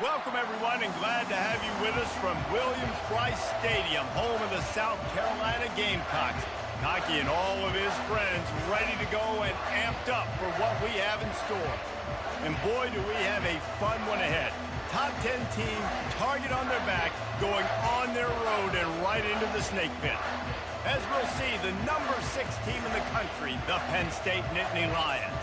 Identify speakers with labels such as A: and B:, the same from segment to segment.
A: Welcome, everyone, and glad to have you with us from Williams-Brice Stadium, home of the South Carolina Gamecocks. Knocky and all of his friends ready to go and amped up for what we have in store. And boy, do we have a fun one ahead. Top 10 team, target on their back, going on their road and right into the snake pit. As we'll see, the number 6 team in the country, the Penn State Nittany Lions,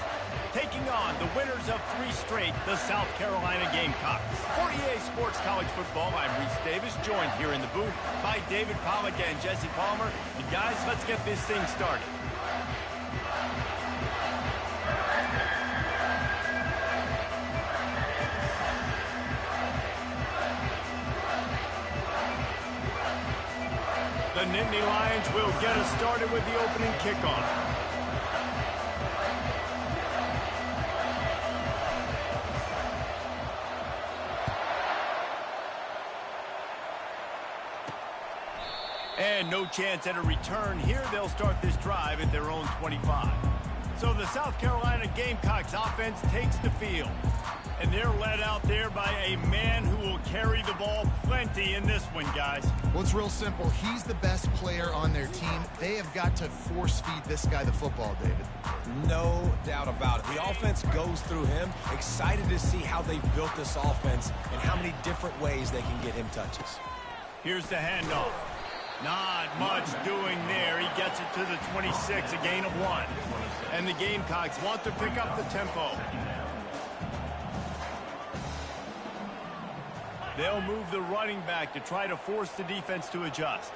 A: taking on the winners of 3 straight, the South Carolina Gamecocks. For EA Sports College Football, I'm Reese Davis, joined here in the booth by David Pollack and Jesse Palmer. And guys, let's get this thing started. The Nittany Lions will get us started with the opening kickoff. And no chance at a return here. They'll start this drive at their own 25. So the South Carolina Gamecocks offense takes the field. And they're led out there by a man who will carry the ball plenty in this one, guys.
B: Well, it's real simple. He's the best player on their team. They have got to force feed this guy the football, David.
C: No doubt about it. The offense goes through him. Excited to see how they've built this offense and how many different ways they can get him touches.
A: Here's the handoff. Not much doing there. He gets it to the 26, a gain of 1. And the Gamecocks want to pick up the tempo. They'll move the running back to try to force the defense to adjust.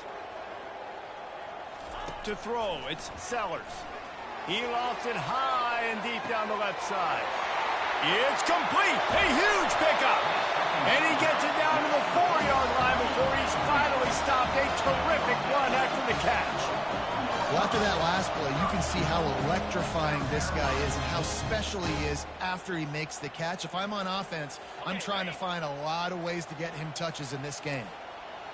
A: To throw, it's Sellers. He lofts it high and deep down the left side. It's complete. A huge pickup. And he gets it down to the 4-yard line before he's finally stopped. A terrific run after the catch.
B: Well, after that last play, you can see how electrifying this guy is and how special he is after he makes the catch. If I'm on offense, I'm trying to find a lot of ways to get him touches in this game.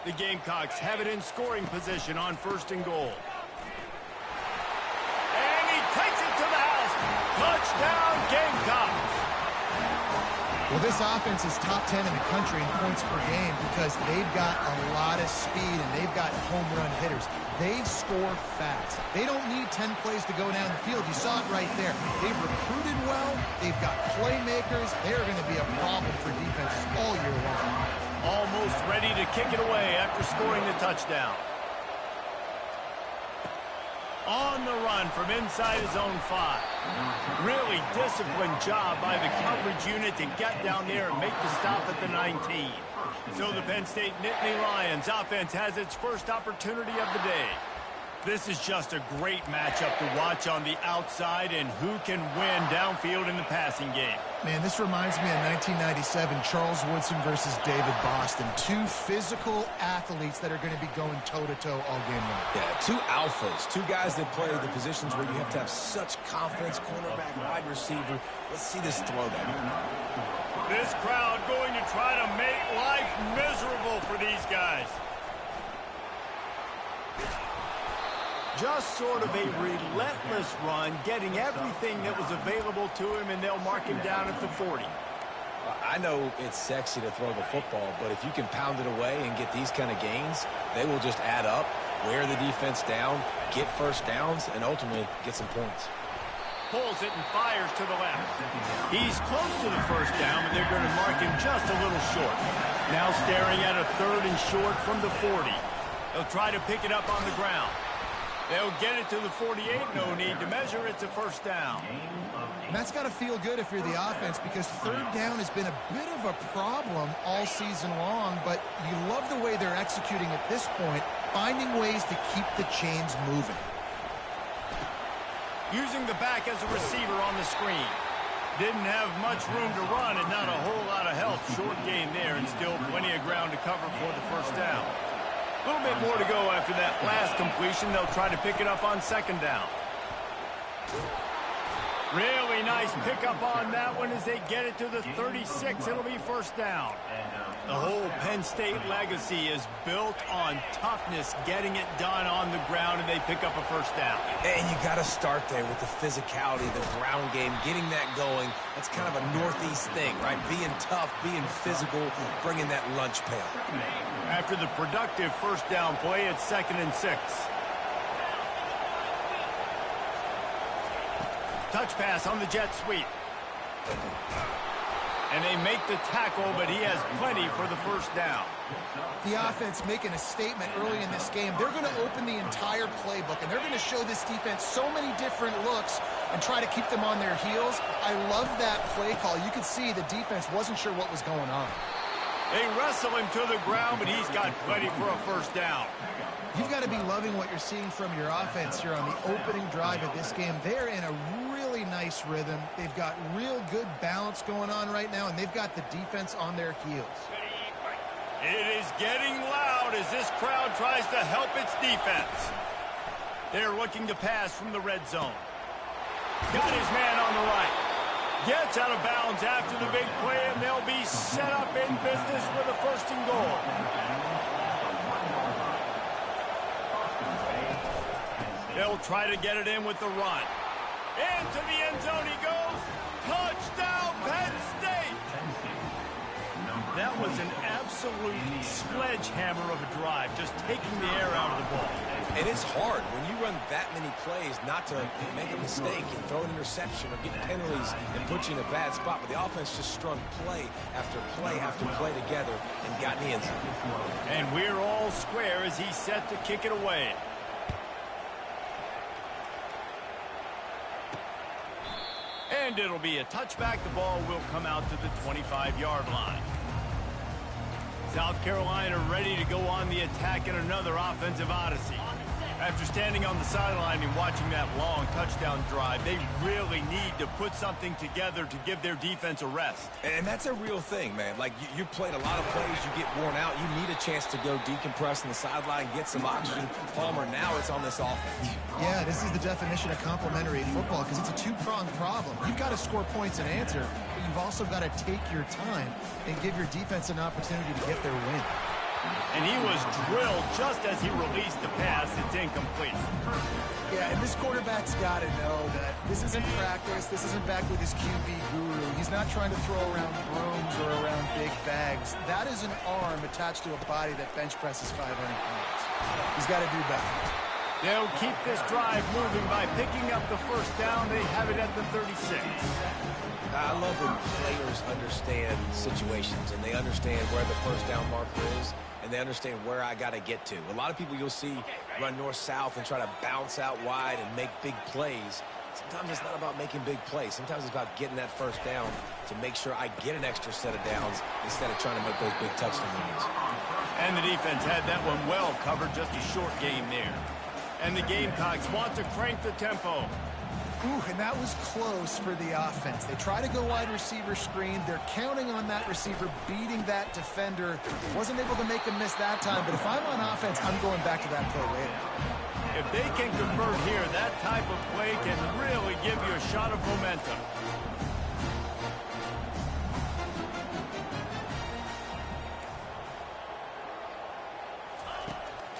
A: The Gamecocks have it in scoring position on 1st and goal. And he takes it to the house. Touchdown, Gamecocks.
B: Well, this offense is top 10 in the country in points per game because they've got a lot of speed and they've got home run hitters. They score fast. They don't need 10 plays to go down the field. You saw it right there. They've recruited well. They've got playmakers. They're going to be a problem for defenses all year long.
A: Almost ready to kick it away after scoring the touchdown. On the run from inside his own 5. Really disciplined job by the coverage unit to get down there and make the stop at the 19. So the Penn State Nittany Lions offense has its first opportunity of the day. This is just a great matchup to watch on the outside and who can win downfield in the passing game.
B: Man, this reminds me of 1997, Charles Woodson versus David Boston. 2 physical athletes that are going to be going toe-to-toe all game long.
C: Yeah, 2 alphas, 2 guys that play the positions where you have to have such confidence, cornerback, wide receiver. Let's see this throw down.
A: This crowd going to try to make life miserable for these guys. Just sort of a relentless run, getting everything that was available to him, and they'll mark him down at the 40.
C: I know it's sexy to throw the football, but if you can pound it away and get these kind of gains, they will just add up, wear the defense down, get first downs, and ultimately get some points.
A: Pulls it and fires to the left. He's close to the first down, but they're going to mark him just a little short. Now staring at a 3rd and short from the 40. They'll try to pick it up on the ground. They'll get it to the 48. No need to measure. It's a first down.
B: And that's got to feel good if you're the offense because 3rd down has been a bit of a problem all season long, but you love the way they're executing at this point, finding ways to keep the chains moving.
A: Using the back as a receiver on the screen. Didn't have much room to run and not a whole lot of help. Short gain there and still plenty of ground to cover for the first down. A little bit more to go after that last completion. They'll try to pick it up on 2nd down. Really nice pickup on that one as they get it to the 36. It'll be first down. The whole Penn State legacy is built on toughness, getting it done on the ground, and they pick up a first down.
C: And you got to start there with the physicality, the ground game, getting that going. That's kind of a Northeast thing, right? Being tough, being physical, bringing that lunch pail.
A: After the productive first down play, it's 2nd and 6. Touch pass on the jet sweep. And they make the tackle, but he has plenty for the first down.
B: The offense making a statement early in this game. They're going to open the entire playbook, and they're going to show this defense so many different looks and try to keep them on their heels. I love that play call. You could see the defense wasn't sure what was going on.
A: They wrestle him to the ground, but he's got plenty for a first down.
B: You've got to be loving what you're seeing from your offense here on the opening drive of this game. They're in a really nice rhythm. They've got real good balance going on right now, and they've got the defense on their heels.
A: It is getting loud as this crowd tries to help its defense. They're looking to pass from the red zone. Got his man on the right. Gets out of bounds after the big play, and they'll be set up in business with a 1st and goal. They'll try to get it in with the run. Into the end zone he goes. Touchdown, Penn State! That was an absolute sledgehammer of a drive, just taking the air out of the ball.
C: And it's hard when you run that many plays not to make a mistake and throw an interception or get penalties and put you in a bad spot. But the offense just strung play after play after play together and got in the end zone.
A: And we're all square as he's set to kick it away. And it'll be a touchback. The ball will come out to the 25-yard line. South Carolina ready to go on the attack in another offensive odyssey. After standing on the sideline and watching that long touchdown drive, they really need to put something together to give their defense a rest.
C: And that's a real thing, man. Like, you played a lot of plays, you get worn out, you need a chance to go decompress on the sideline, get some oxygen. Palmer, now it's on this offense.
B: Yeah, this is the definition of complementary football because it's a two-pronged problem. You've got to score points and answer, but you've also got to take your time and give your defense an opportunity to get their win.
A: And he was drilled just as he released the pass. It's incomplete.
B: Yeah, and this quarterback's got to know that this isn't practice. This isn't back with his QB guru. He's not trying to throw around brooms or around big bags. That is an arm attached to a body that bench presses 500 pounds. He's got to do better.
A: They'll keep this drive moving by picking up the first down. They have it at the 36.
C: I love when players understand situations and they understand where the first down marker is and they understand where I got to get to. A lot of people you'll see run north-south and try to bounce out wide and make big plays. Sometimes it's not about making big plays. Sometimes it's about getting that first down to make sure I get an extra set of downs instead of trying to make those big touchdown runs.
A: And the defense had that one well covered, just a short game there. And the Gamecocks want to crank the tempo.
B: Ooh, and that was close for the offense. They try to go wide receiver screen. They're counting on that receiver beating that defender. Wasn't able to make a miss that time, but if I'm on offense, I'm going back to that play later.
A: If they can convert here, that type of play can really give you a shot of momentum.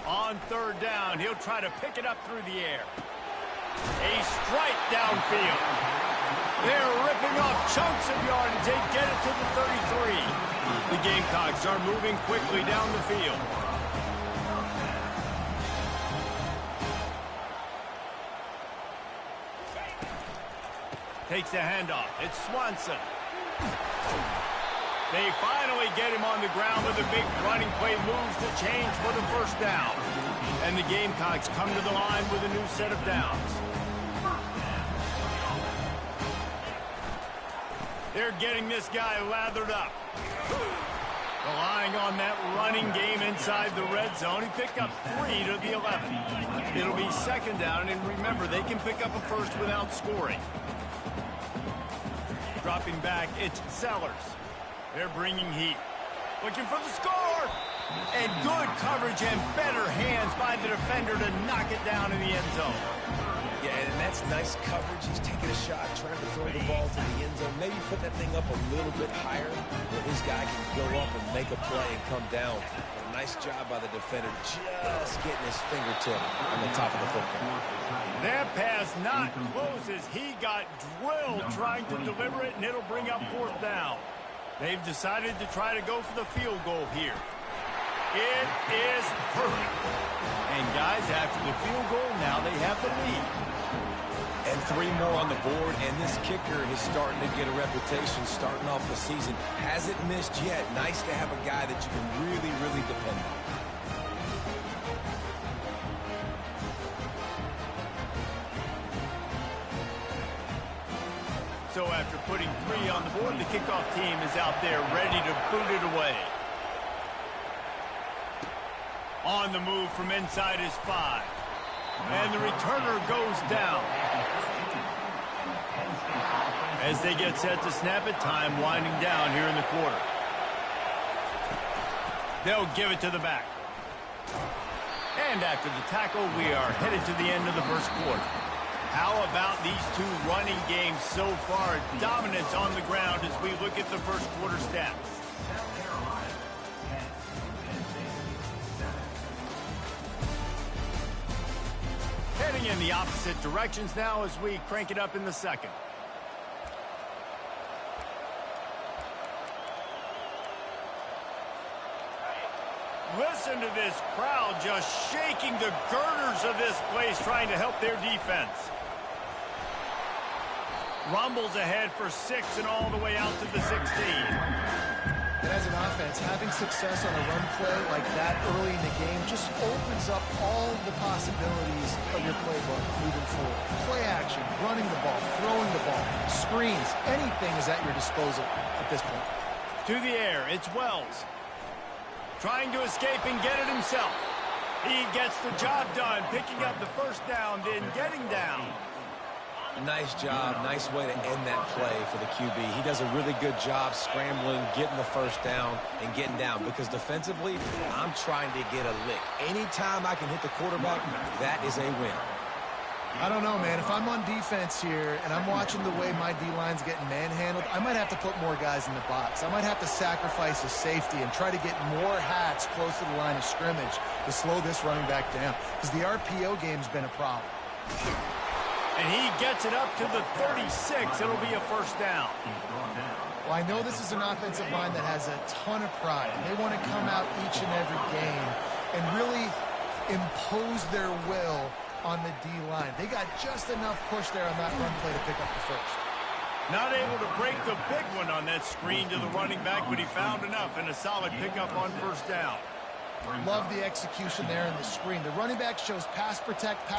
A: On 3rd down, he'll try to pick it up through the air. A strike downfield. They're ripping off chunks of yardage. They get it to the 33. The Gamecocks are moving quickly down the field. Takes the handoff. It's Swanson. They finally get him on the ground with a big running play, moves the change for the first down. And the Gamecocks come to the line with a new set of downs. They're getting this guy lathered up. Relying on that running game inside the red zone. He picked up 3 to the 11. It'll be 2nd down, and remember, they can pick up a first without scoring. Dropping back, it's Sellers. They're bringing heat. Looking for the score. And good coverage and better hands by the defender to knock it down in the end zone.
C: Yeah, and that's nice coverage. He's taking a shot, trying to throw the ball to the end zone. Maybe put that thing up a little bit higher where his guy can go up and make a play and come down. But a nice job by the defender just getting his fingertip on the top of the football.
A: That pass not close as he got drilled trying to deliver it, and it'll bring up 4th down. They've decided to try to go for the field goal here. It is perfect. And guys, after the field goal, now they have the lead.
C: And 3 more on the board, and this kicker is starting to get a reputation starting off the season. Hasn't missed yet. Nice to have a guy that you can really, really depend on.
A: So after putting 3 on the board, the kickoff team is out there ready to boot it away. On the move from inside his 5. And the returner goes down. As they get set to snap it, time winding down here in the quarter. They'll give it to the back. And after the tackle, we are headed to the end of the first quarter. How about these 2 running games so far? Dominance on the ground as we look at the first quarter stats. Heading in the opposite directions now as we crank it up in the second. Listen to this crowd just shaking the girders of this place trying to help their defense. Rumbles ahead for 6 and all the way out to the 16.
B: And as an offense, having success on a run play like that early in the game just opens up all the possibilities of your playbook moving forward. Play action, running the ball, throwing the ball, screens, anything is at your disposal at this point.
A: To the air, it's Wells. Trying to escape and get it himself. He gets the job done, picking up the first down, then getting down.
C: Nice job. Nice way to end that play for the QB. He does a really good job scrambling, getting the first down, and getting down. Because defensively, I'm trying to get a lick. Anytime I can hit the quarterback, that is a win.
B: I don't know, man. If I'm on defense here and I'm watching the way my D-line's getting manhandled, I might have to put more guys in the box. I might have to sacrifice a safety and try to get more hats close to the line of scrimmage to slow this running back down. Because the RPO game's been a problem.
A: And he gets it up to the 36. It'll be a first down.
B: Well, I know this is an offensive line that has a ton of pride. They want to come out each and every game and really impose their will on the D-line. They got just enough push there on that run play to pick up the first.
A: Not able to break the big one on that screen to the running back, but he found enough and a solid pickup on first down.
B: Love the execution there in the screen. The running back shows pass protect,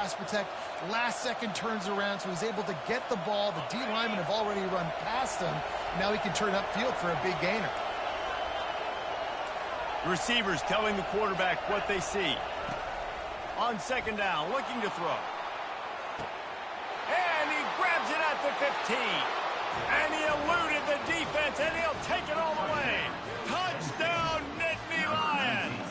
B: last second turns around, so he's able to get the ball. The D linemen have already run past him. Now he can turn upfield for a big gainer.
A: Receivers telling the quarterback what they see. On second down, looking to throw. And he grabs it at the 15. And he eluded the defense, and he'll take it all the way. Touchdown, Nittany Lions!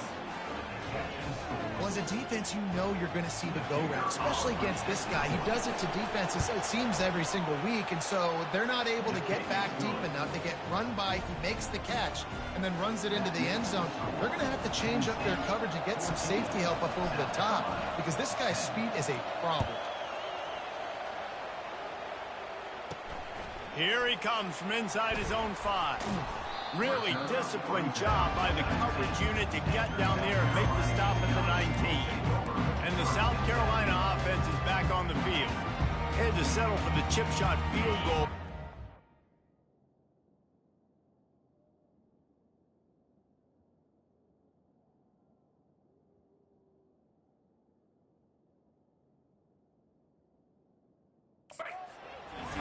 B: Well, as a defense, you know you're going to see the go route, especially against this guy. He does it to defenses, it seems, every single week, and so they're not able to get back deep enough. They get run by, he makes the catch, and then runs it into the end zone. They're going to have to change up their coverage and get some safety help up over the top, because this guy's speed is a problem.
A: Here he comes from inside his own 5. Really disciplined job by the coverage unit to get down there and make the stop at the 19. And the South Carolina offense is back on the field. Had to settle for the chip shot field goal.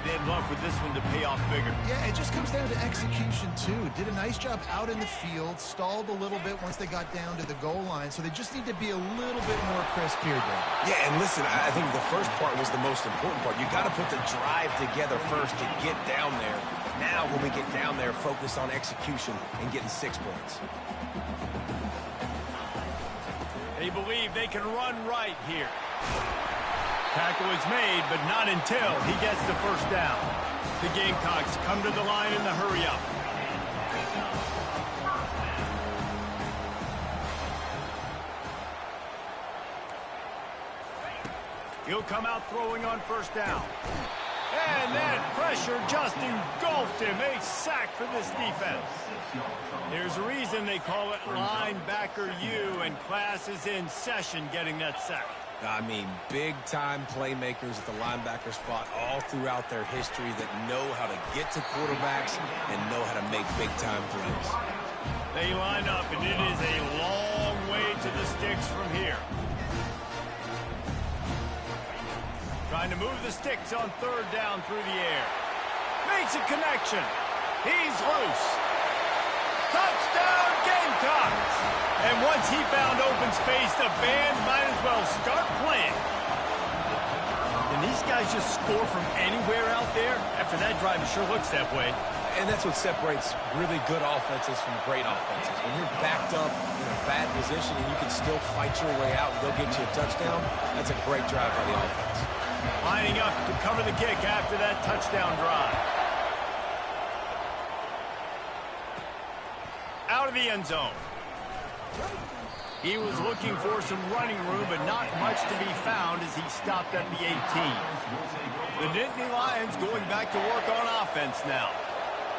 A: They'd love for this one to pay off bigger.
B: Yeah, it just comes down to execution, too. Did a nice job out in the field, stalled a little bit once they got down to the goal line, so they just need to be a little bit more crisp here, Dan.
C: Yeah, and listen, I think the first part was the most important part. You got to put the drive together first to get down there. Now, when we get down there, focus on execution and getting 6 points.
A: They believe they can run right here. Tackle is made, but not until he gets the first down. The Gamecocks come to the line in the hurry-up. He'll come out throwing on first down. And that pressure just engulfed him. A sack for this defense. There's a reason they call it linebacker U, and class is in session getting that sack.
C: I mean, big-time playmakers at the linebacker spot all throughout their history that know how to get to quarterbacks and know how to make big-time plays.
A: They line up, and it is a long way to the sticks from here. Trying to move the sticks on third down through the air. Makes a connection. He's loose. Touchdown, Gamecocks! And once he found open space, the band might as well start playing. And these guys just score from anywhere out there? After that drive, it sure looks that way.
C: And that's what separates really good offenses from great offenses. When you're backed up in a bad position and you can still fight your way out and go get you a touchdown, that's a great drive by the offense.
A: Lining up to cover the kick after that touchdown drive. Out of the end zone. He was looking for some running room, but not much to be found as he stopped at the 18. The Nittany Lions going back to work on offense now.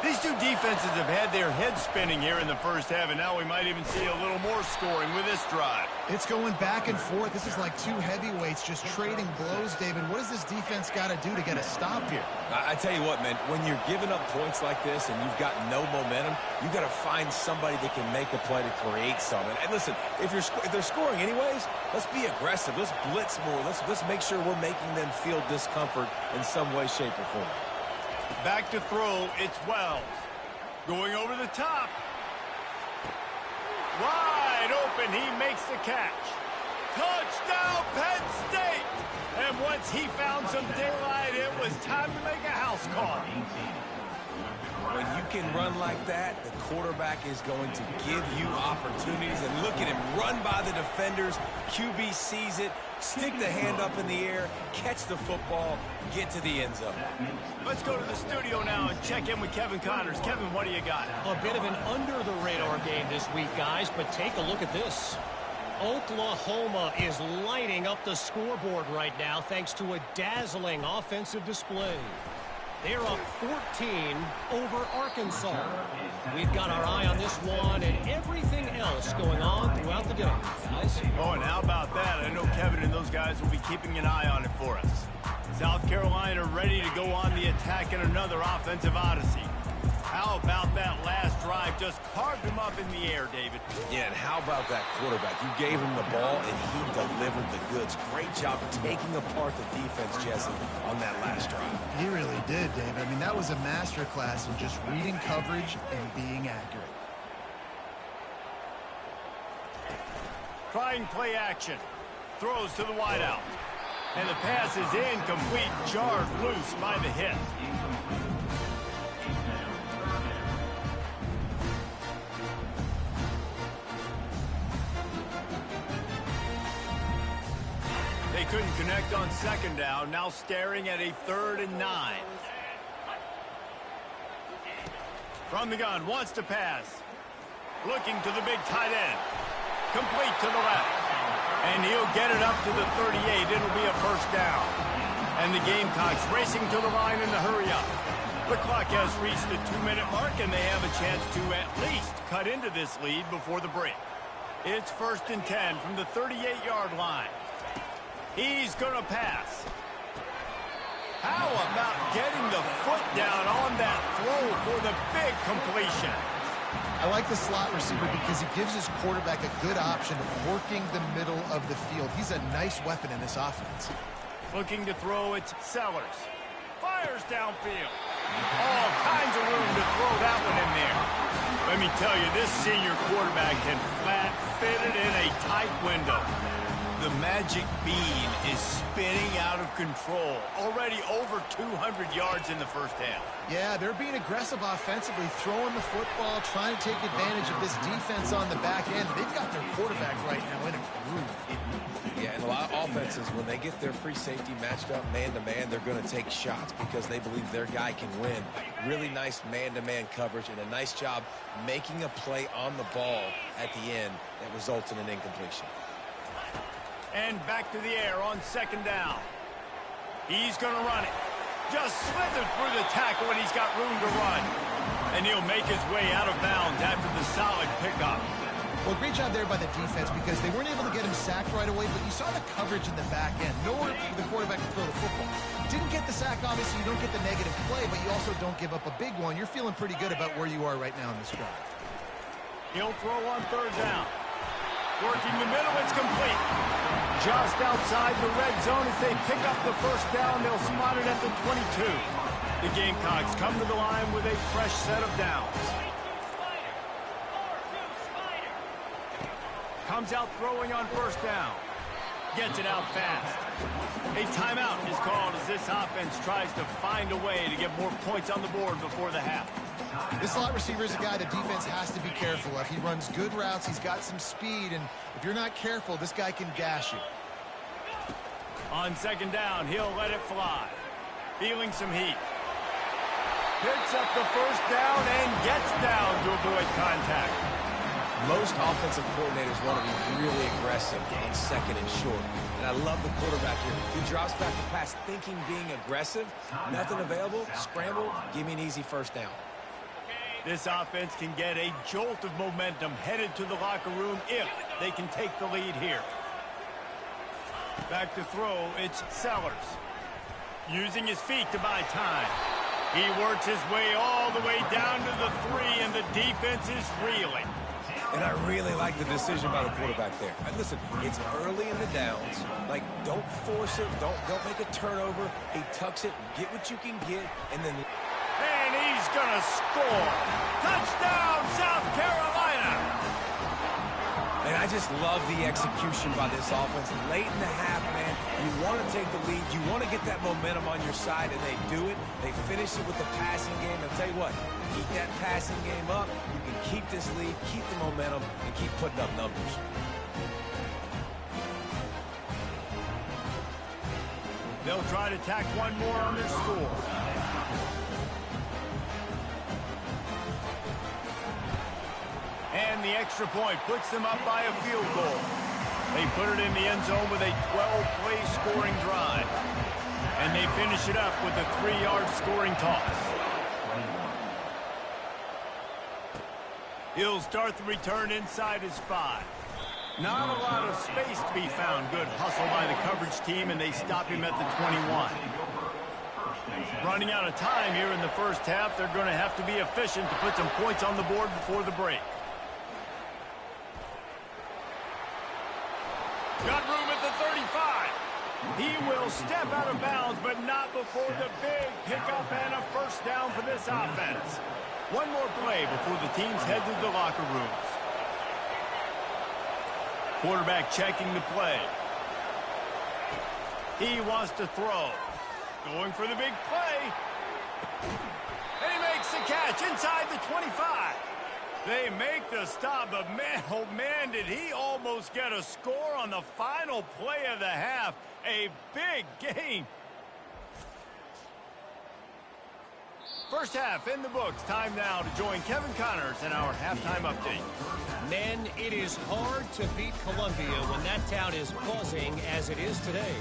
A: These two defenses have had their heads spinning here in the first half, and now we might even see a little more scoring with this drive.
B: It's going back and forth. This is like two heavyweights just trading blows, David. What does this defense got to do to get a stop here?
C: I tell you what, man, when you're giving up points like this and you've got no momentum, you've got to find somebody that can make a play to create something. And listen, if they're scoring anyways, let's be aggressive. Let's blitz more. Let's make sure we're making them feel discomfort in some way, shape, or form.
A: Back to throw, it's Wells. Going over the top. Wide open, he makes the catch. Touchdown, Penn State! And once he found some daylight, it was time to make a house call.
C: When you can run like that, the quarterback is going to give you opportunities. And look at him run by the defenders. QB sees it, stick the hand up in the air, catch the football, get to the end zone.
A: Let's go to the studio now and check in with Kevin Connors. Kevin, what do you got?
D: A bit of an under-the-radar game this week, guys, but take a look at this. Oklahoma is lighting up the scoreboard right now thanks to a dazzling offensive display. They're up 14 over Arkansas. We've got our eye on this one and everything else going on throughout the day, guys.
A: Oh, and how about that? I know Kevin and those guys will be keeping an eye on it for us. South Carolina ready to go on the attack in another offensive odyssey. How about that last drive? Just carved him up in the air, David.
C: Yeah, and how about that quarterback? You gave him the ball, and he delivered the goods. Great job taking apart the defense, Jesse, on that last drive.
B: He really did, David. I mean, that was a masterclass in just reading coverage and being accurate.
A: Trying play action. Throws to the wideout. And the pass is incomplete, jarred loose by the hit. They couldn't connect on second down, now staring at a 3rd and 9. From the gun, wants to pass. Looking to the big tight end. Complete to the left. And he'll get it up to the 38. It'll be a first down. And the Gamecocks racing to the line in the hurry-up. The clock has reached the 2-minute mark, and they have a chance to at least cut into this lead before the break. It's 1st and 10 from the 38-yard line. He's going to pass. How about getting the foot down on that throw for the big completion?
B: I like the slot receiver because he gives his quarterback a good option of working the middle of the field. He's a nice weapon in this offense.
A: Looking to throw, it's Sellers. Fires downfield. All kinds of room to throw that one in there. Let me tell you, this senior quarterback can flat fit it in a tight window. The magic bean is spinning out of control. Already over 200 yards in the first half.
B: Yeah, they're being aggressive offensively, throwing the football, trying to take advantage of this defense on the back end. They've got their quarterback right now in a groove.
C: offenses, when they get their free safety matched up man-to-man, they're going to take shots because they believe their guy can win. Really nice man-to-man coverage and a nice job making a play on the ball at the end that results in an incompletion.
A: And back to the air on second down. He's going to run it. Just slithered through the tackle, and he's got room to run. And he'll make his way out of bounds after the solid pickup.
B: Well, great job there by the defense because they weren't able to get him sacked right away, but you saw the coverage in the back end. Nowhere for the quarterback to throw the football. Didn't get the sack, obviously. You don't get the negative play, but you also don't give up a big one. You're feeling pretty good about where you are right now in this drive.
A: He'll throw on third down. Working the middle, it's complete. Just outside the red zone as they pick up the first down. They'll spot it at the 22. The Gamecocks come to the line with a fresh set of downs. Comes out throwing on first down. Gets it out fast. A timeout is called as this offense tries to find a way to get more points on the board before the half.
B: This slot receiver is a guy the defense has to be careful of. He runs good routes. He's got some speed, and if you're not careful, this guy can gash you.
A: On second down, he'll let it fly. Feeling some heat. Picks up the first down and gets down to avoid contact.
C: Most offensive coordinators want to be really aggressive on second and short. And I love the quarterback here. He drops back the pass thinking being aggressive. Nothing available. Scramble. Give me an easy first down.
A: This offense can get a jolt of momentum headed to the locker room if they can take the lead here. Back to throw, it's Sellers. Using his feet to buy time. He works his way all the way down to the 3, and the defense is reeling.
C: And I really like the decision by the quarterback there. And listen, it's early in the downs. Like, don't force it. Don't make a turnover. He tucks it, get what you can get, and then...
A: And he's going to score. Touchdown, South Carolina.
C: And I just love the execution by this offense. Late in the half, man, you want to take the lead. You want to get that momentum on your side, and they do it. They finish it with the passing game. I'll tell you what, keep that passing game up. You can keep this lead, keep the momentum, and keep putting up numbers.
A: They'll try to tack one more on their score. And the extra point puts them up by a field goal. They put it in the end zone with a 12-play scoring drive. And they finish it up with a 3-yard scoring toss. He'll start the return inside his 5. Not a lot of space to be found. Good hustle by the coverage team, and they stop him at the 21. Running out of time here in the first half, they're going to have to be efficient to put some points on the board before the break. Got room at the 35. He will step out of bounds, but not before the big pickup and a first down for this offense. One more play before the teams head to the locker rooms. Quarterback checking the play. He wants to throw. Going for the big play. And he makes the catch inside the 25. They make the stop, but man, oh man, did he almost get a score on the final play of the half. A big game. First half in the books. Time now to join Kevin Connors in our halftime update.
D: Men, it is hard to beat Columbia when that town is buzzing as it is today.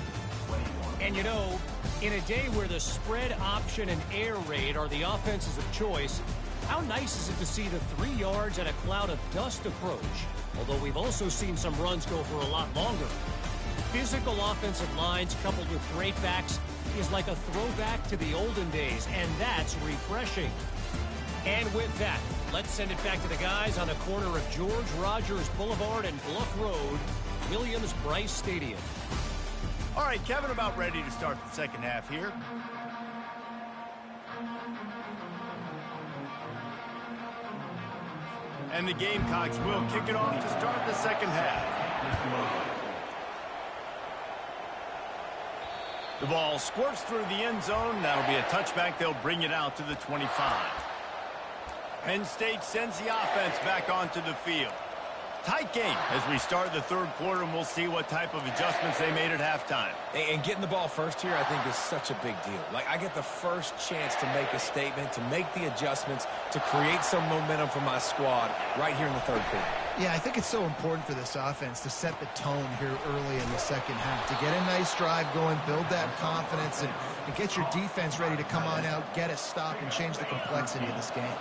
D: And you know, in a day where the spread option and air raid are the offenses of choice, how nice is it to see the 3 yards and a cloud of dust approach? Although we've also seen some runs go for a lot longer. Physical offensive lines coupled with great backs is like a throwback to the olden days, and that's refreshing. And with that, let's send it back to the guys on the corner of George Rogers Boulevard and Bluff Road, Williams-Brice Stadium.
A: All right, Kevin, about ready to start the second half here. And the Gamecocks will kick it off to start the second half. The ball squirts through the end zone. That'll be a touchback. They'll bring it out to the 25. Penn State sends the offense back onto the field. Tight game as we start the third quarter, and we'll see what type of adjustments they made at halftime.
C: And getting the ball first here, I think, is such a big deal. Like, I get the first chance to make a statement, to make the adjustments, to create some momentum for my squad right here in the third quarter.
B: Yeah, I think it's so important for this offense to set the tone here early in the second half, to get a nice drive going, build that confidence, and get your defense ready to come on out, get a stop, and change the complexity of this game.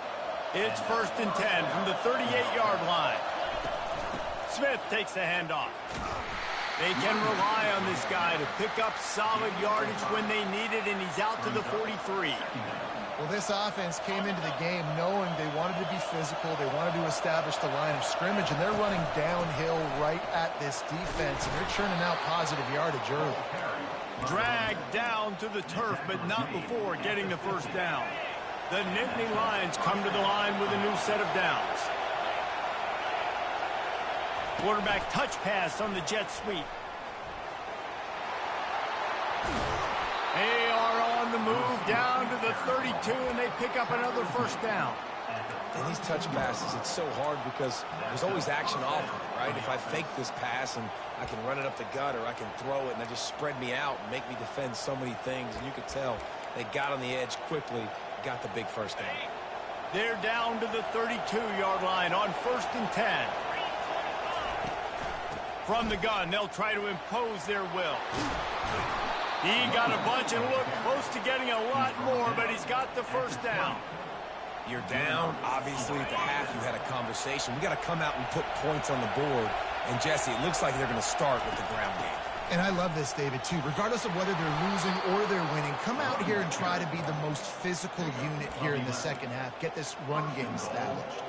A: It's 1st and 10 from the 38-yard line. Smith takes the handoff. They can rely on this guy to pick up solid yardage when they need it, and he's out to the 43.
B: Well, this offense came into the game knowing they wanted to be physical, they wanted to establish the line of scrimmage, and they're running downhill right at this defense, and they're churning out positive yardage early.
A: Dragged down to the turf, but not before getting the first down. The Nittany Lions come to the line with a new set of downs. Quarterback touch pass on the jet sweep. They are on the move down to the 32, and they pick up another first down.
C: And these touch passes, it's so hard because there's always action off of it, right? If I fake this pass and I can run it up the gut, or I can throw it and they just spread me out and make me defend so many things. And you could tell they got on the edge quickly, got the big first down.
A: They're down to the 32-yard line on 1st and 10. From the gun, they'll try to impose their will. He got a bunch and looked close to getting a lot more, but he's got the first down.
C: You're down. Obviously, at the half, you had a conversation. We got to come out and put points on the board. And, Jesse, it looks like they're going to start with the ground game.
B: And I love this, David, too. Regardless of whether they're losing or they're winning, come out here and try to be the most physical unit here in the second half. Get this run game established.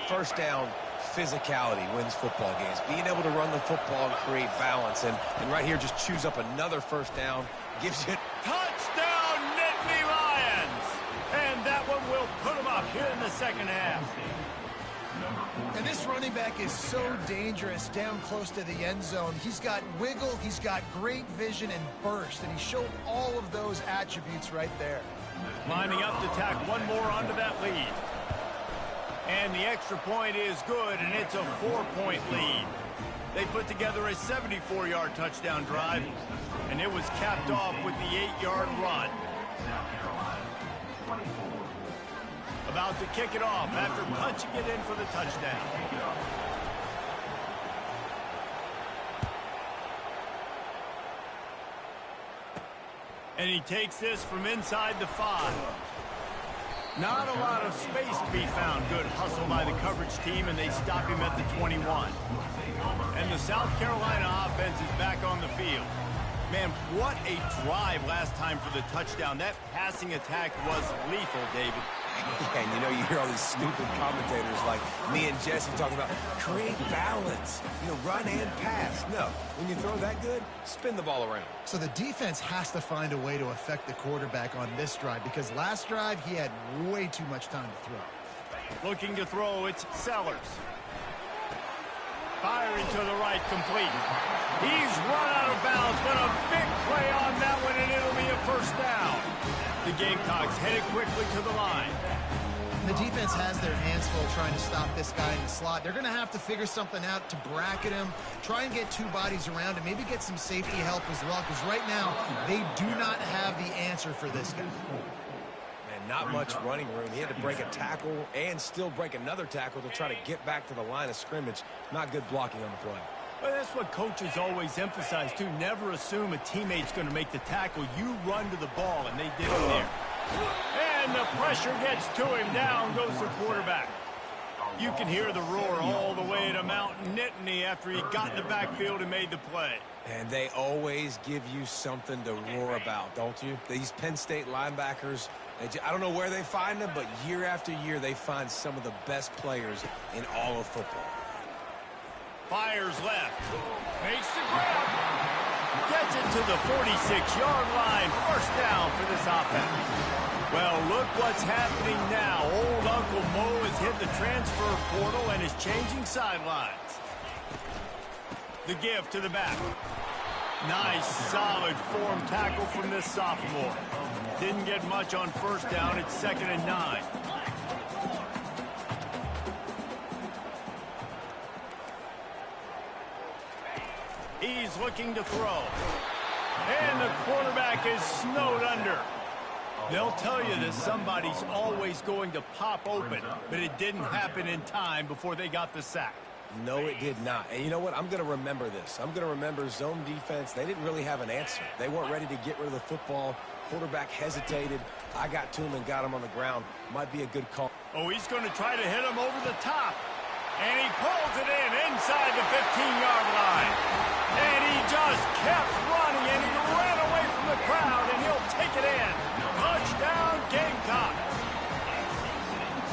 C: First down, physicality wins football games. Being able to run the football and create balance. And right here, just choose up another first down. Gives you...
A: Touchdown, Nittany Lions! And that one will put them up here in the second half.
B: And this running back is so dangerous down close to the end zone. He's got wiggle, he's got great vision and burst, and he showed all of those attributes right there.
A: Lining up to tack one more onto that lead. And the extra point is good, and it's a 4-point lead. They put together a 74-yard touchdown drive, and it was capped off with the 8-yard run. About to kick it off after punching it in for the touchdown. And he takes this from inside the 5. Not a lot of space to be found. Good hustle by the coverage team, and they stop him at the 21. And the South Carolina offense is back on the field. Man, what a drive last time for the touchdown. That passing attack was lethal, David.
C: And you know, you hear all these stupid commentators like me and Jesse talking about create balance, run and pass. No, when you throw that good, spin the ball around.
B: So the defense has to find a way to affect the quarterback on this drive, because last drive he had way too much time to throw.
A: Looking to throw, it's Sellers. Firing to the right, complete. He's run out of bounds, but a big play on that one, and it'll be a first down. The Gamecocks headed quickly to the line.
B: The defense has their hands full trying to stop this guy in the slot. They're going to have to figure something out to bracket him, try and get two bodies around him, maybe get some safety help as well, because right now they do not have the answer for this guy.
C: Man, not much running room. He had to break a tackle and still break another tackle to try to get back to the line of scrimmage. Not good blocking on the play.
A: Well, that's what coaches always emphasize, too. Never assume a teammate's going to make the tackle. You run to the ball, and they did it there. And the pressure gets to him. Down goes the quarterback. You can hear the roar all the way to Mount Nittany after he got in the backfield and made the play.
C: And they always give you something to roar about, don't you? These Penn State linebackers, I don't know where they find them, but year after year they find some of the best players in all of football.
A: Fires left. Makes the grab. Gets it to the 46-yard line. First down for this offense. Well, look what's happening now. Old Uncle Mo has hit the transfer portal and is changing sidelines. The give to the back. Nice, solid form tackle from this sophomore. Didn't get much on first down. It's 2nd and 9. He's looking to throw. And the quarterback is snowed under. They'll tell you that somebody's always going to pop open, but it didn't happen in time before they got the sack.
C: No, it did not. And you know what? I'm going to remember this. I'm going to remember zone defense. They didn't really have an answer. They weren't ready to get rid of the football. Quarterback hesitated. I got to him and got him on the ground. Might be a good call.
A: Oh, he's going to try to hit him over the top. And he pulls it in inside the 15-yard line. And he just kept running, and he ran away from the crowd, and he'll take it in. Touchdown, Gamecock.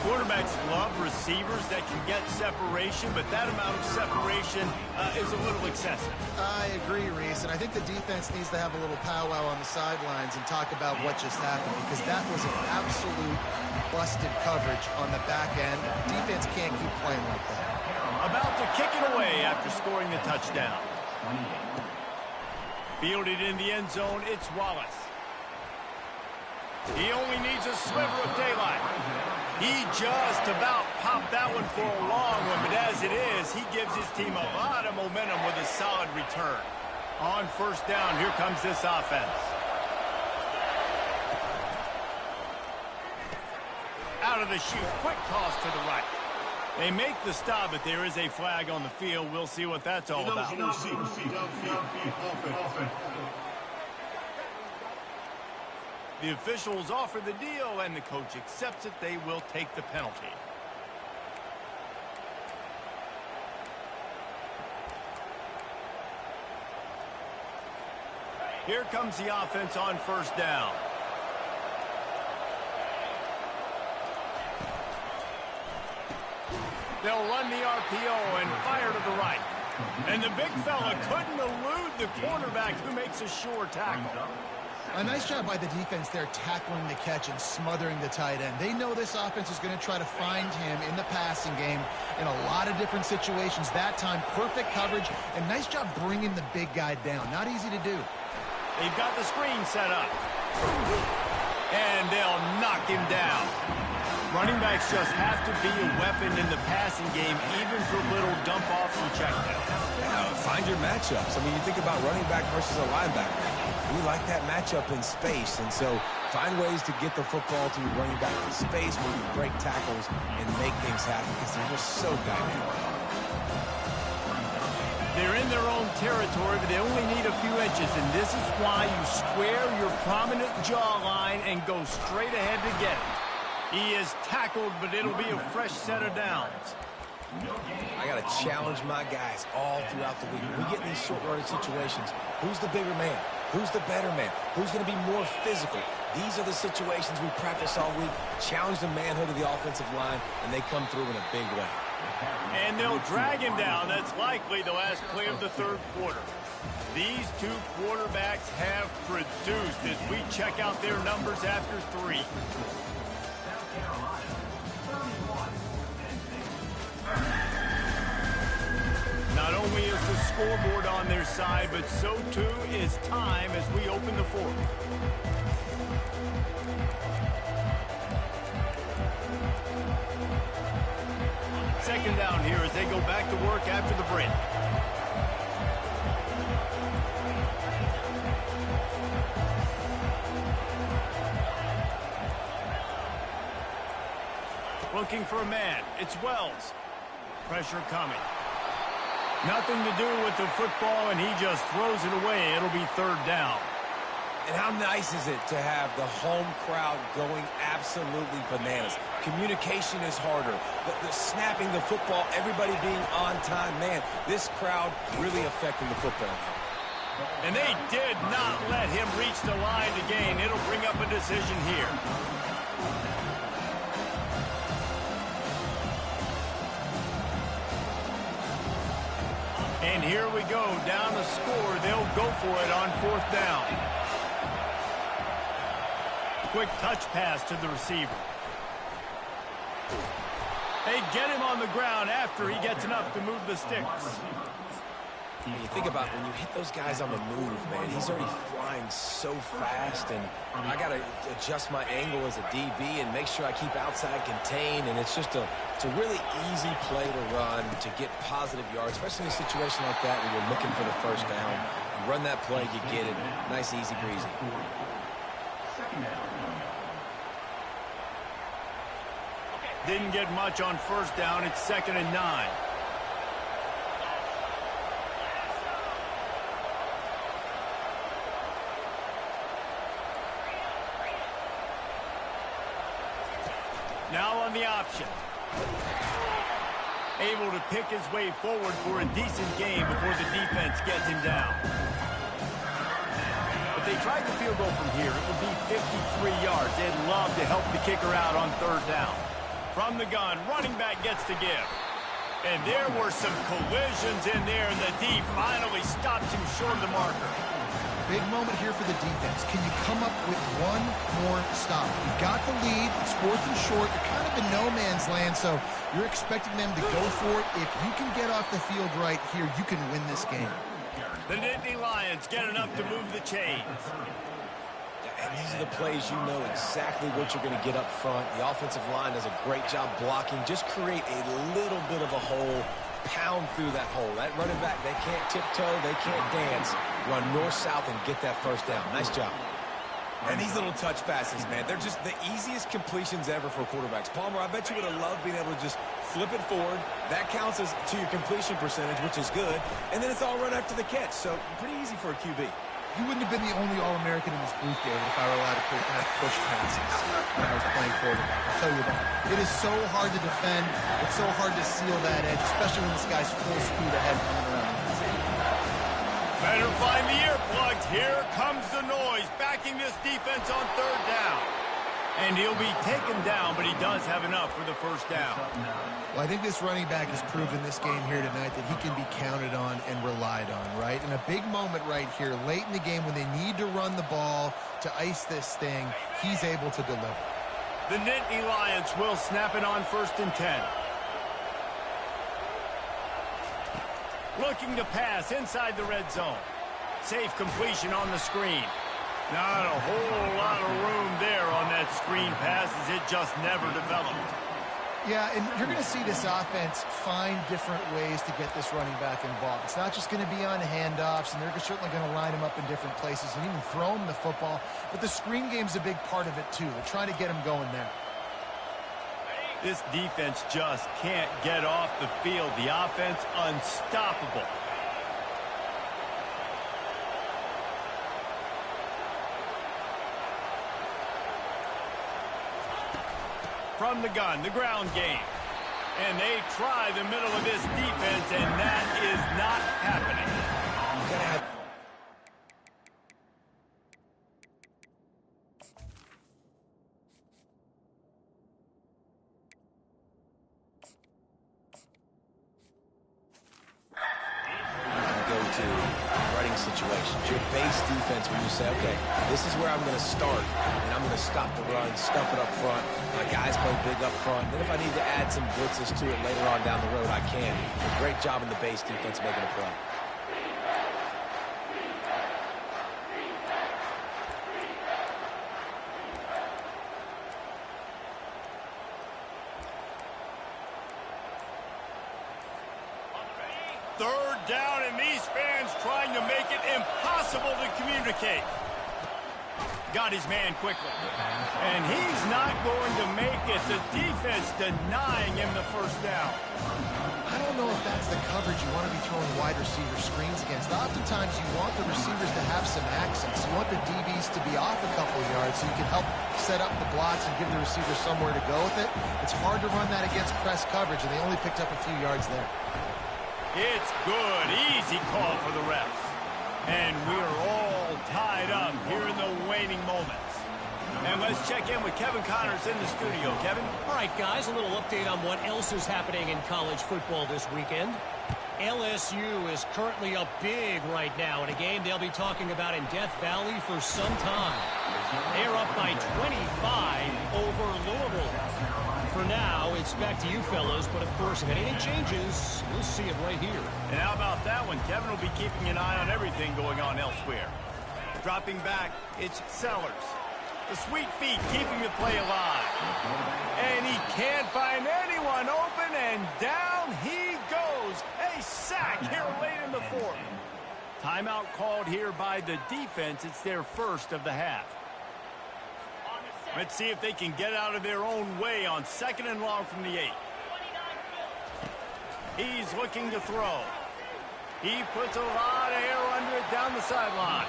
A: Quarterbacks love receivers that can get separation, but that amount of separation is a little excessive.
B: I agree, Reese, and I think the defense needs to have a little powwow on the sidelines and talk about what just happened, because that was an absolute busted coverage on the back end. Defense can't keep playing like that.
A: About to kick it away after scoring the touchdown. Fielded in the end zone, it's Wallace. He only needs a sliver of daylight. He just about popped that one for a long one, but as it is, he gives his team a lot of momentum with a solid return. On first down, here comes this offense. Out of the chute, quick toss to the right. They make the stop, but there is a flag on the field. We'll see what that's all about. The officials offer the deal, and the coach accepts it. They will take the penalty. Here comes the offense on first down. They'll run the RPO and fire to the right. And the big fella couldn't elude the quarterback, who makes a sure tackle.
B: A nice job by the defense there, tackling the catch and smothering the tight end. They know this offense is going to try to find him in the passing game in a lot of different situations. That time, perfect coverage, and nice job bringing the big guy down. Not easy to do.
A: They've got the screen set up. And they'll knock him down. Running backs just have to be a weapon in the passing game, even for little dump-offs and checkdowns.
C: Yeah, find your matchups. I mean, you think about running back versus a linebacker. We like that matchup in space, and so find ways to get the football to your running back in space where you break tackles and make things happen, because they're just so dynamic.
A: They're in their own territory, but they only need a few inches, and this is why you square your prominent jawline and go straight ahead to get it. He is tackled, but it'll be a fresh set of downs.
C: I got to challenge my guys all throughout the week. When we get in these short-yardage situations, who's the bigger man? Who's the better man? Who's going to be more physical? These are the situations we practice all week. Challenge the manhood of the offensive line, and they come through in a big way.
A: And they'll drag him down. That's likely the last play of the third quarter. These two quarterbacks have produced as we check out their numbers after three. Not only is the scoreboard on their side, but so too is time as we open the fourth. Second down here as they go back to work after the break. Looking for a man. It's Wells. Pressure coming. Nothing to do with the football, and he just throws it away. It'll be third down.
C: And how nice is it to have the home crowd going absolutely bananas? Communication is harder. The snapping the football, everybody being on time. Man, this crowd really affecting the football.
A: And they did not let him reach the line to gain. It'll bring up a decision here. And here we go, down the score. They'll go for it on fourth down. Quick touch pass to the receiver. They get him on the ground after he gets enough to move the sticks.
C: And you think about when you hit those guys on the move, man, he's already flying so fast, and I got to adjust my angle as a DB and make sure I keep outside contained, and it's a really easy play to run to get positive yards, especially in a situation like that where you're looking for the first down. You run that play, you get it. Nice, easy breezy.
A: Didn't get much on first down. It's 2nd and 9. Now on the option. Able to pick his way forward for a decent gain before the defense gets him down. If they tried the field goal from here, it would be 53 yards. They'd love to help the kicker out on 3rd down. From the gun, running back gets to give. And there were some collisions in there, and the D finally stops him short of the marker.
B: Big moment here for the defense. Can you come up with one more stop? You've got the lead. It's 4th and short. You're kind of in no man's land, so you're expecting them to go for it. If you can get off the field right here, you can win this game.
A: The Nittany Lions get enough to move the chains.
C: And these are the plays you know exactly what you're going to get up front. The offensive line does a great job blocking. Just create a little bit of a hole, pound through that hole. That running back, they can't tiptoe, they can't dance. Run north-south and get that first down. Nice job.
E: And these little touch passes, man, they're just the easiest completions ever for quarterbacks. Palmer, I bet you would have loved being able to just flip it forward. That counts as to your completion percentage, which is good. And then it's all run after the catch, so pretty easy for a QB.
B: You wouldn't have been the only All-American in this booth, David, if I were allowed to push passes when I was playing quarterback. I'll tell you that. It is so hard to defend. It's so hard to seal that edge, especially when this guy's full speed ahead coming around.
A: Better find the earplugs. Here comes the noise, backing this defense on 3rd down. And he'll be taken down, but he does have enough for the first down.
B: Well, I think this running back has proven this game here tonight that he can be counted on and relied on, right? And a big moment right here, late in the game when they need to run the ball to ice this thing, he's able to deliver.
A: The Nittany Lions will snap it on 1st and 10. Looking to pass inside the red zone. Safe completion on the screen. Not a whole lot of room there on that screen pass as it just never developed.
B: Yeah, and you're going to see this offense find different ways to get this running back involved. It's not just going to be on handoffs, and they're certainly going to line him up in different places and even throw him the football. But the screen game's a big part of it, too. They're trying to get him going there.
A: This defense just can't get off the field. The offense unstoppable. From the gun, the ground game. And they try the middle of this defense, and that is not happening.
C: Situations. Your base defense when you say, okay, this is where I'm going to start, and I'm going to stop the run, stuff it up front. My guys play big up front. Then if I need to add some blitzes to it later on down the road, I can. A great job in the base defense making a play.
A: Third down, and these fans trying to make it impossible to communicate. Got his man quickly. And he's not going to make it. The defense denying him the first down.
B: I don't know if that's the coverage you want to be throwing wide receiver screens against. Oftentimes you want the receivers to have some access. You want the DBs to be off a couple of yards so you can help set up the blocks and give the receiver somewhere to go with it. It's hard to run that against press coverage, and they only picked up a few yards there.
A: It's good. Easy call for the refs. And we're all tied up here in the waning moments. And let's check in with Kevin Connors in the studio. Kevin?
D: All right, guys, a little update on what else is happening in college football this weekend. LSU is currently up big right now in a game they'll be talking about in Death Valley for some time. They're up by 25 over Louisville. for now, it's back to you fellas. But, of course, if anything changes, we'll see it right here.
A: And how about that one? Kevin will be keeping an eye on everything going on elsewhere. Dropping back, it's Sellers. The sweet feet keeping the play alive. And he can't find anyone open, and down he goes. A sack here late in the fourth. Timeout called here by the defense. It's their first of the half. Let's see if they can get out of their own way on 2nd and long from the 8. He's looking to throw. He puts a lot of air under it down the sideline.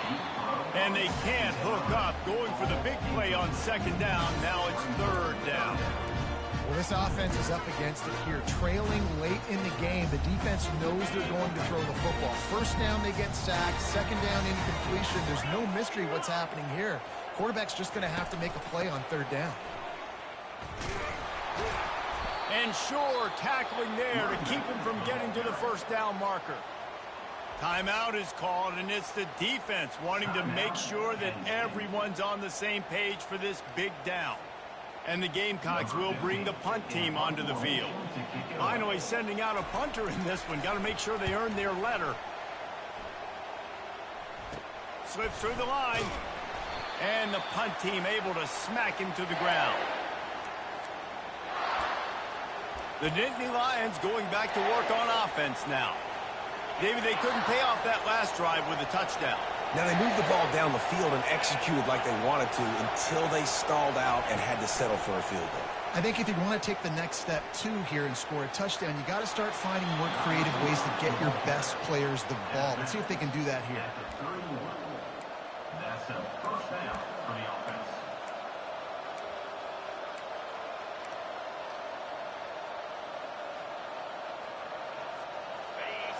A: And they can't hook up, going for the big play on 2nd down. Now it's 3rd down.
B: Well, this offense is up against it here. Trailing late in the game, the defense knows they're going to throw the football. 1st down, they get sacked. 2nd down, incompletion. There's no mystery what's happening here. Quarterback's just going to have to make a play on 3rd down.
A: And Shore tackling there to keep him from getting to the 1st down marker. Timeout is called, and it's the defense wanting to make sure that everyone's on the same page for this big down. And the Gamecocks will bring the punt team onto the field. Finally sending out a punter in this one. Got to make sure they earn their letter. Slips through the line. And the punt team able to smack him to the ground. The Nittany Lions going back to work on offense now. David, they couldn't pay off that last drive with a touchdown.
E: Now, they moved the ball down the field and executed like they wanted to until they stalled out and had to settle for a field goal.
B: I think if you want to take the next step, too, here and score a touchdown, you got to start finding more creative ways to get your best players the ball. Let's see if they can do that here.
F: That's a 1st down for the offense.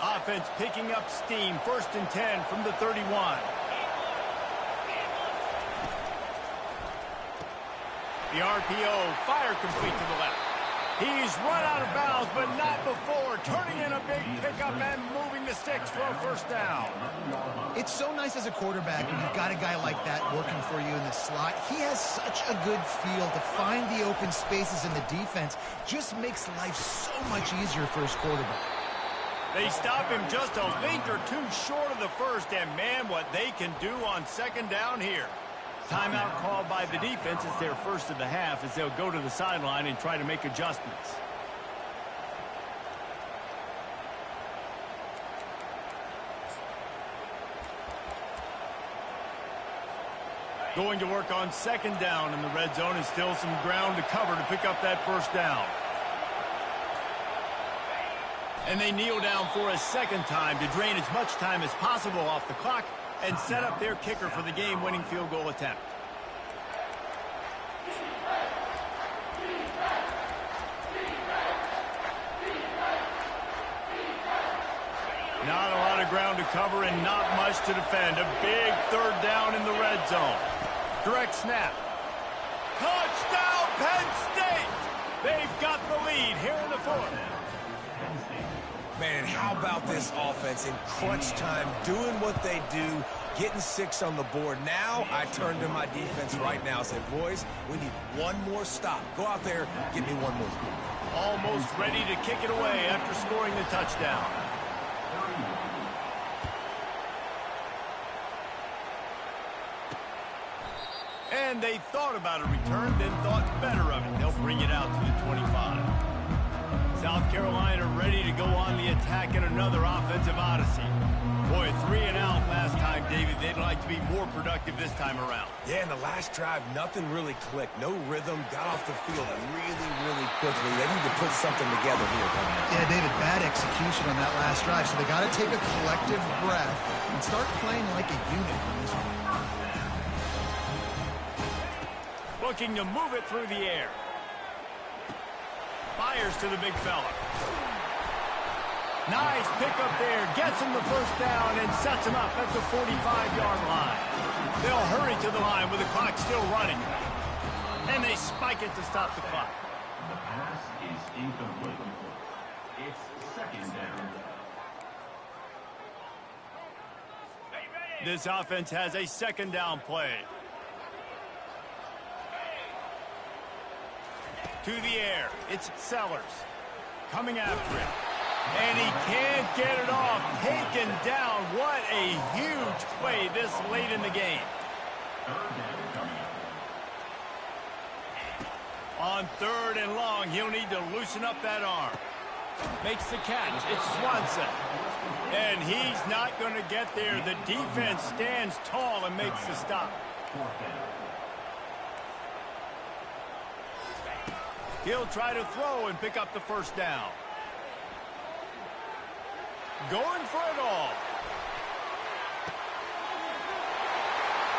A: Offense picking up steam. 1st and 10 from the 31. The RPO, fire complete to the left. He's run out of bounds, but not before. Turning in a big pickup and moving the sticks for a 1st down.
B: It's so nice as a quarterback when you've got a guy like that working for you in the slot. He has such a good feel to find the open spaces in the defense. Just makes life so much easier for his quarterback.
A: They stop him just a length or two short of the 1st, and man, what they can do on 2nd down here. Timeout called by the defense. It's their first of the half as they'll go to the sideline and try to make adjustments. Going to work on 2nd down in the red zone, and still some ground to cover to pick up that 1st down. And they kneel down for a 2nd time to drain as much time as possible off the clock and set up their kicker for the game-winning field goal attempt. Not a lot of ground to cover and not much to defend. A big 3rd down in the red zone. Direct snap. Touchdown, Penn State! They've got the lead here in the 4th.
E: Man, how about this offense in crunch time, doing what they do, getting 6 on the board. Now I turn to my defense right now and say, boys, we need one more stop. Go out there, get me one more.
A: Almost ready to kick it away after scoring the touchdown. And they thought about a return, then thought better of it. They'll bring it out to the 25. South Carolina ready to go on the attack in another offensive odyssey. Boy, 3 and out last time, David. They'd like to be more productive this time around.
E: Yeah, in the last drive, nothing really clicked. No rhythm, got off the field really quickly. They need to put something together here.
B: Yeah, David, bad execution on that last drive. So they got to take a collective breath and start playing like a unit on this one.
A: Looking to move it through the air. Fires to the big fella. Nice pickup there. Gets him the 1st down and sets him up at the 45-yard line. They'll hurry to the line with the clock still running. And they spike it to stop the clock.
F: The pass is incomplete. It's 2nd down.
A: This offense has a 2nd down play. To the air. It's Sellers. Coming after him. And he can't get it off. Taken down. What a huge play this late in the game. On 3rd and long, he'll need to loosen up that arm. Makes the catch. It's Swanson. And he's not going to get there. The defense stands tall and makes the stop. He'll try to throw and pick up the first down. Going for it all.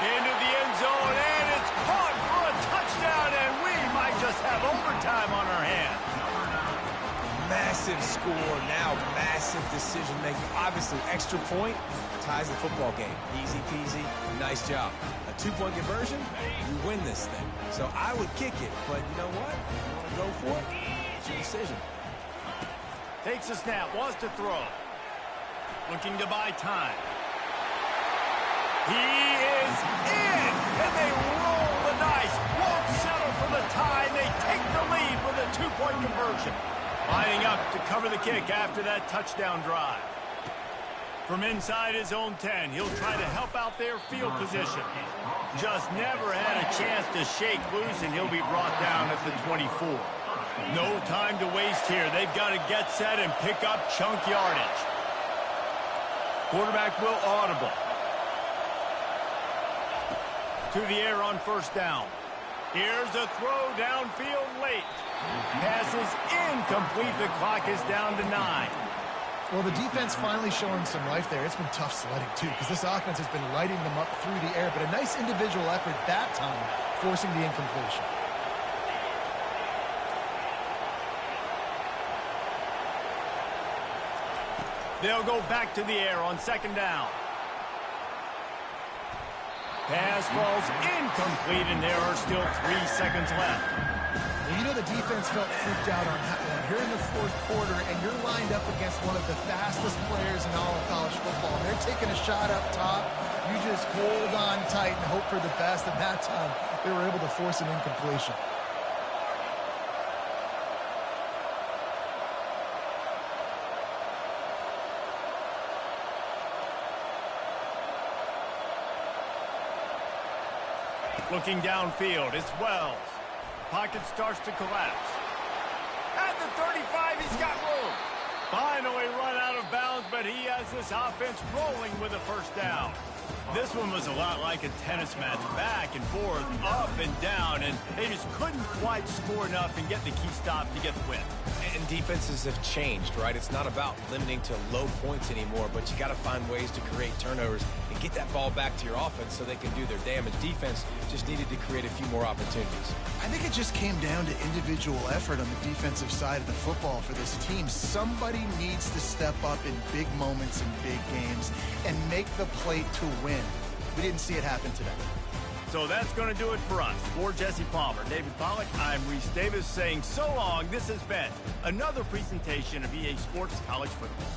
A: Into the end zone, and it's caught for a touchdown, and we might just have overtime on our hands.
E: Massive score, now massive decision-making. Obviously, extra point ties the football game. Easy peasy, nice job. A 2-point conversion, you win this thing. So I would kick it, but you know what? You want to go for it? It's your decision.
A: Takes a snap, wants to throw. Looking to buy time. He is in, and they roll the dice. Won't settle for the tie. They take the lead with a 2-point conversion. Lining up to cover the kick after that touchdown drive. From inside his own 10, he'll try to help out their field position. Just never had a chance to shake loose, and he'll be brought down at the 24. No time to waste here. They've got to get set and pick up chunk yardage. Quarterback will audible. To the air on 1st down. Here's a throw downfield late. Pass is incomplete. The clock is down to 9.
B: Well, the defense finally showing some life there. It's been tough sledding, too, because this offense has been lighting them up through the air. But a nice individual effort that time, forcing the incompletion.
A: They'll go back to the air on 2nd down. Pass falls incomplete, and there are still 3 seconds left.
B: Well, you know the defense felt freaked out on that one. You're in the 4th quarter, and you're lined up against one of the fastest players in all of college football. They're taking a shot up top. You just hold on tight and hope for the best. And that time, they were able to force an incompletion.
A: Looking downfield, it's Wells. Pocket starts to collapse. At the 35, he's got room. Finally run out of bounds, but he has this offense rolling with a 1st down. This one was a lot like a tennis match, back and forth, up and down, and they just couldn't quite score enough and get the key stop to get the win.
C: And defenses have changed, right? It's not about limiting to low points anymore, but you got to find ways to create turnovers and get that ball back to your offense so they can do their damage. Defense just needed to create a few more opportunities.
B: I think it just came down to individual effort on the defensive side of the football for this team. Somebody needs to step up in big moments in big games and make the play to win. We didn't see it happen today.
A: So that's going to do it for us. For Jesse Palmer, David Pollack, I'm Reese Davis saying so long. This has been another presentation of EA Sports College Football.